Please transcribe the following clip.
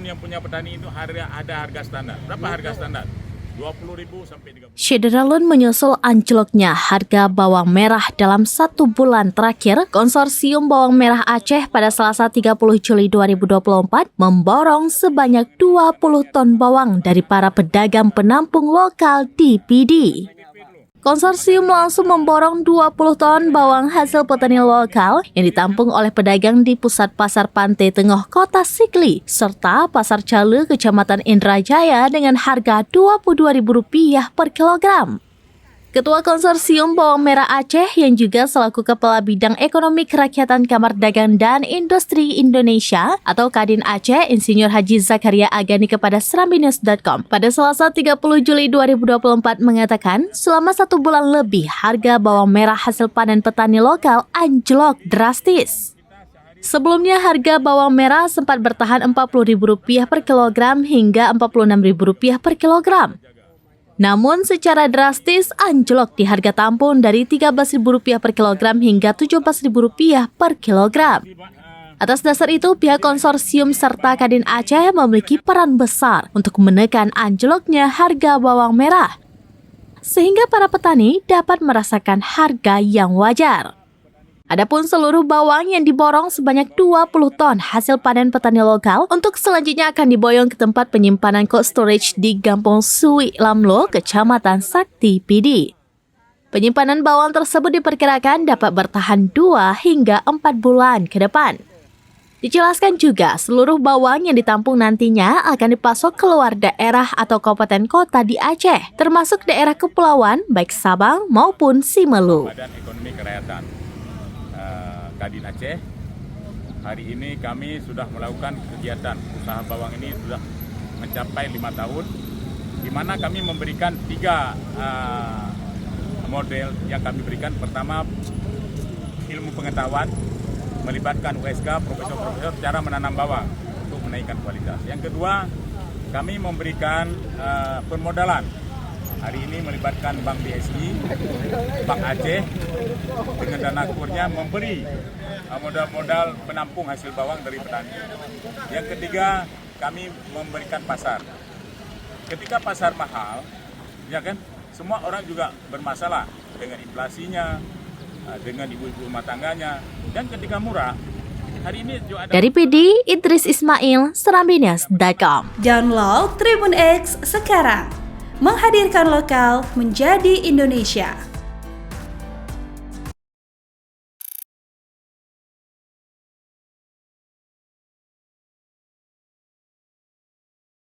yang punya petani itu ada harga standar. Berapa harga standar? 20.000 sampai 30.000. Syederalun menyusul anjloknya harga bawang merah dalam 1 bulan terakhir, Konsorsium Bawang Merah Aceh pada Selasa 30 Juli 2024 memborong sebanyak 20 ton bawang dari para pedagang penampung lokal di PD. Konsorsium langsung memborong 20 ton bawang hasil petani lokal yang ditampung oleh pedagang di pusat pasar Pantai Tengah Kota Sigli serta Pasar Cale Kecamatan Indrajaya dengan harga Rp22.000 per kilogram. Ketua Konsorsium Bawang Merah Aceh yang juga selaku Kepala Bidang Ekonomi Kerakyatan Kamar Dagang dan Industri Indonesia atau Kadin Aceh, Insinyur Haji Zakaria Agani kepada serambinews.com pada Selasa 30 Juli 2024 mengatakan selama 1 bulan lebih harga bawang merah hasil panen petani lokal anjlok drastis. Sebelumnya harga bawang merah sempat bertahan Rp40.000 per kilogram hingga Rp46.000 per kilogram. Namun secara drastis anjlok di harga tampung dari Rp13.000 per kilogram hingga Rp17.000 per kilogram. Atas dasar itu, pihak konsorsium serta Kadin Aceh memiliki peran besar untuk menekan anjloknya harga bawang merah, sehingga para petani dapat merasakan harga yang wajar. Adapun seluruh bawang yang diborong sebanyak 20 ton hasil panen petani lokal untuk selanjutnya akan diboyong ke tempat penyimpanan cold storage di Kampung Sui Lamlo, Kecamatan Sakti PD. Penyimpanan bawang tersebut diperkirakan dapat bertahan 2 hingga 4 bulan ke depan. Dijelaskan juga seluruh bawang yang ditampung nantinya akan dipasok keluar daerah atau kabupaten kota di Aceh, termasuk daerah kepulauan baik Sabang maupun Simelu. Badan Ekonomi Kerakyatan Kadin Aceh, hari ini kami sudah melakukan kegiatan usaha bawang ini sudah mencapai 5 tahun, di mana kami memberikan 3 model yang kami berikan. Pertama, ilmu pengetahuan melibatkan USK, profesor-profesor cara menanam bawang untuk menaikkan kualitas. Yang kedua, kami memberikan permodalan. Hari ini melibatkan Bank BSI, Bank Aceh, dengan dana kurnya memberi modal-modal penampung hasil bawang dari petani. Yang ketiga, kami memberikan pasar. Ketika pasar mahal, ya kan, semua orang juga bermasalah dengan inflasinya, dengan ibu-ibu rumah tangganya. Dan ketika murah, hari ini juga ada... Dari PD, Idris Ismail, serambinews.com. Download Tribun X sekarang. Menghadirkan lokal menjadi Indonesia.